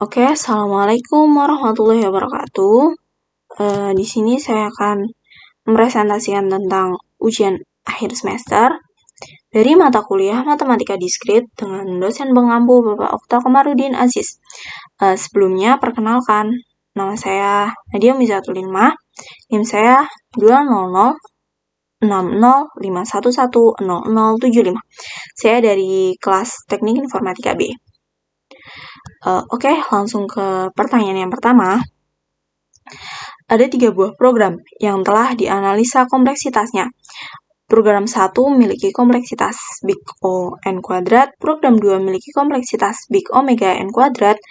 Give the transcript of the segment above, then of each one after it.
Oke, Assalamualaikum warahmatullahi wabarakatuh. Di sini saya akan mempresentasikan tentang ujian akhir semester dari mata kuliah Matematika Diskrit dengan dosen pengampu Bapak Okta Komarudin Aziz. Sebelumnya, perkenalkan, nama saya Nadia Mizatulilma, NIM saya 2006050110075. Saya dari kelas Teknik Informatika B. Oke, langsung ke pertanyaan yang pertama. Ada 3 buah program yang telah dianalisa kompleksitasnya. Program 1 memiliki kompleksitas Big O N kuadrat, program 2 memiliki kompleksitas Big Omega N kuadrat,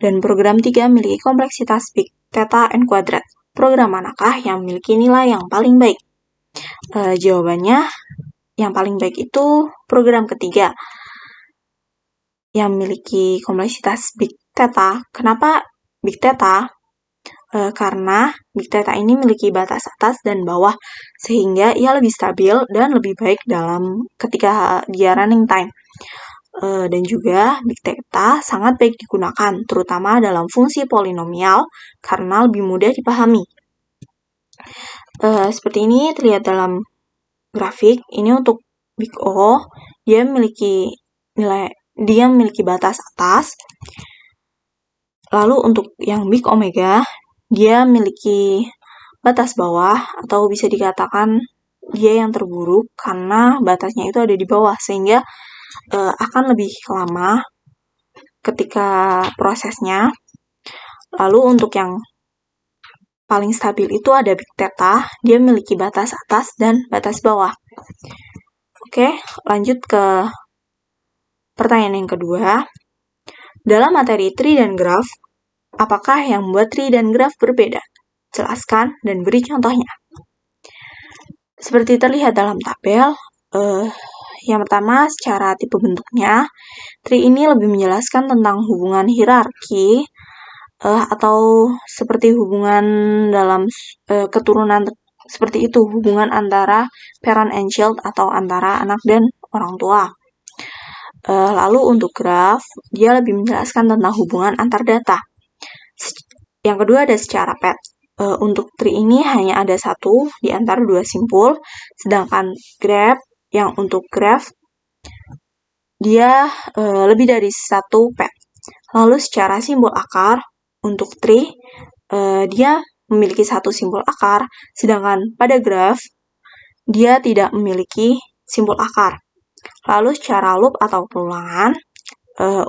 dan program 3 memiliki kompleksitas Big Theta N kuadrat. Program manakah yang memiliki nilai yang paling baik? Jawabannya, yang paling baik itu program ketiga, yang memiliki kompleksitas Big Theta. Kenapa Big Theta? Karena Big Theta ini memiliki batas atas dan bawah, sehingga ia lebih stabil dan lebih baik ketika dia running time. Dan juga Big Theta sangat baik digunakan, terutama dalam fungsi polinomial, karena lebih mudah dipahami. Seperti ini terlihat dalam grafik. Ini untuk Big O, dia memiliki batas atas. Lalu untuk yang Big Omega, dia memiliki batas bawah, atau bisa dikatakan dia yang terburuk karena batasnya itu ada di bawah, sehingga akan lebih lama ketika prosesnya. Lalu untuk yang paling stabil itu ada Big Theta, dia memiliki batas atas dan batas bawah. Oke, lanjut ke pertanyaan yang kedua. Dalam materi tree dan graf, apakah yang membuat tree dan graf berbeda? Jelaskan dan beri contohnya. Seperti terlihat dalam tabel, yang pertama secara tipe bentuknya, tree ini lebih menjelaskan tentang hubungan hierarki atau seperti hubungan dalam keturunan, seperti itu, hubungan antara parent and child atau antara anak dan orang tua. Lalu untuk graf, dia lebih menjelaskan tentang hubungan antar data. Yang kedua ada secara pet. Untuk tree ini hanya ada satu di antara dua simpul, sedangkan graph, yang untuk graph, dia lebih dari satu pet. Lalu secara simbol akar, untuk tree, dia memiliki satu simbol akar, sedangkan pada graph, dia tidak memiliki simbol akar. Lalu secara loop atau pengulangan,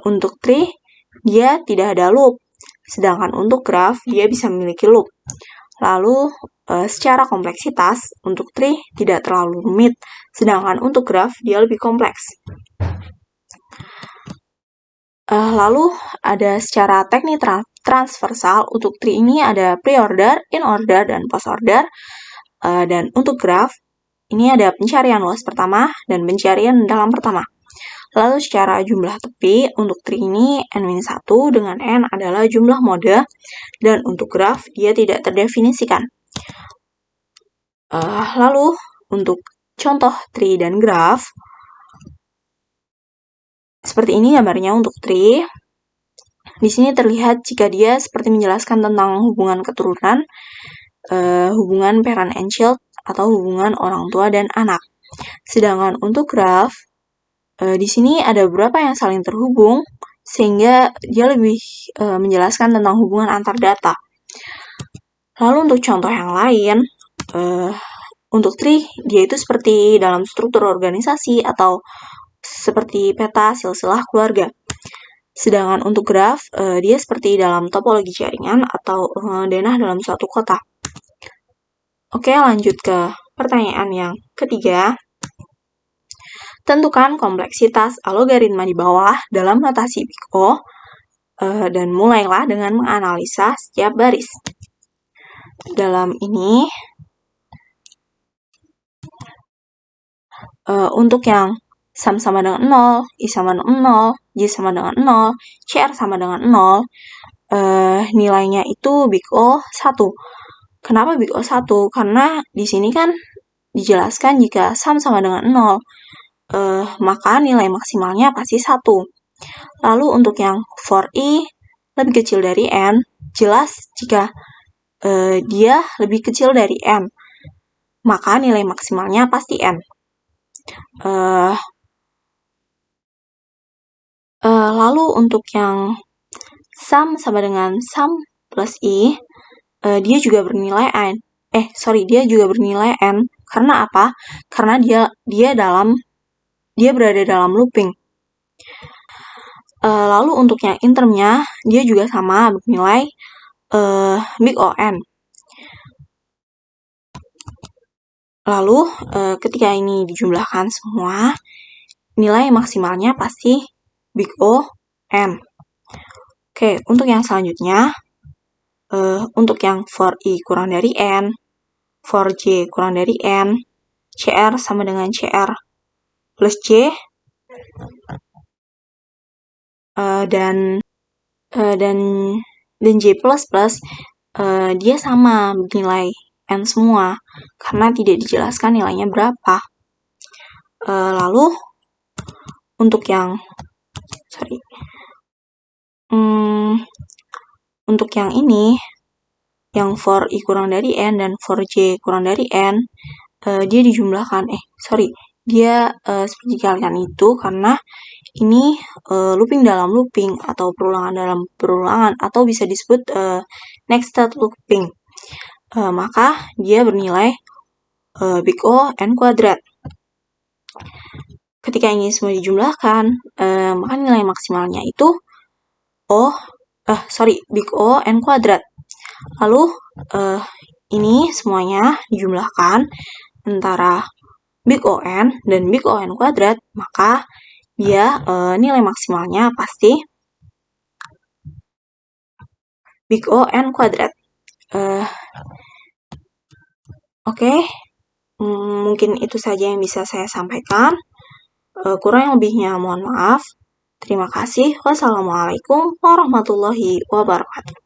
untuk tree, dia tidak ada loop, sedangkan untuk graph, dia bisa memiliki loop. Lalu, secara kompleksitas, untuk tree tidak terlalu rumit, sedangkan untuk graph, dia lebih kompleks. Lalu, ada secara teknik transversal, untuk tree ini ada pre-order, in-order, dan post-order. Dan untuk graph, ini ada pencarian luas pertama dan pencarian dalam pertama. Lalu secara jumlah tepi, untuk tree ini N-1 dengan N adalah jumlah mode, dan untuk graf dia tidak terdefinisikan. Lalu untuk contoh tree dan graf, seperti ini gambarnya untuk tree. Di sini terlihat jika dia seperti menjelaskan tentang hubungan keturunan, hubungan parent and child, atau hubungan orang tua dan anak. Sedangkan untuk graf, di sini ada beberapa yang saling terhubung, sehingga dia lebih menjelaskan tentang hubungan antar data. Lalu untuk contoh yang lain, untuk tree, dia itu seperti dalam struktur organisasi atau seperti peta silsilah keluarga. Sedangkan untuk graf, dia seperti dalam topologi jaringan atau denah dalam suatu kota. Oke, lanjut ke pertanyaan yang ketiga. Tentukan kompleksitas algoritma di bawah dalam notasi Big O, dan mulailah dengan menganalisa setiap baris. Dalam ini, untuk yang sum sama dengan 0, I sama dengan 0, J sama dengan 0, CR sama dengan 0, nilainya itu Big O 1. Kenapa Big O 1? Karena di sini kan dijelaskan jika sum sama dengan 0, maka nilai maksimalnya pasti 1. Lalu untuk yang for I lebih kecil dari N, jelas jika dia lebih kecil dari N, maka nilai maksimalnya pasti N. Lalu untuk yang sum sama dengan sum plus I, dia juga bernilai N. Dia juga bernilai N. Karena apa? Karena dia berada dalam looping. Lalu untuk yang intermnya, dia juga sama bernilai big O N. Lalu ketika ini dijumlahkan semua, nilai maksimalnya pasti big O N. Oke, untuk yang selanjutnya, untuk yang for I kurang dari N, for J kurang dari N, CR sama dengan CR plus J, dan J plus dia sama nilai N semua karena tidak dijelaskan nilainya berapa. Lalu untuk yang untuk yang ini, yang for I kurang dari N dan for J kurang dari N, dia dijumlahkan. Dia seperti kalian itu karena ini looping dalam looping atau perulangan dalam perulangan atau bisa disebut nested looping. Maka dia bernilai big O N kuadrat. Ketika ini semua dijumlahkan, maka nilai maksimalnya itu big O N kuadrat. Lalu ini semuanya dijumlahkan antara big O N dan big O N kuadrat, maka dia nilai maksimalnya pasti big O N kuadrat. Oke, mungkin itu saja yang bisa saya sampaikan. Kurang lebihnya mohon maaf. Terima kasih. Wassalamualaikum warahmatullahi wabarakatuh.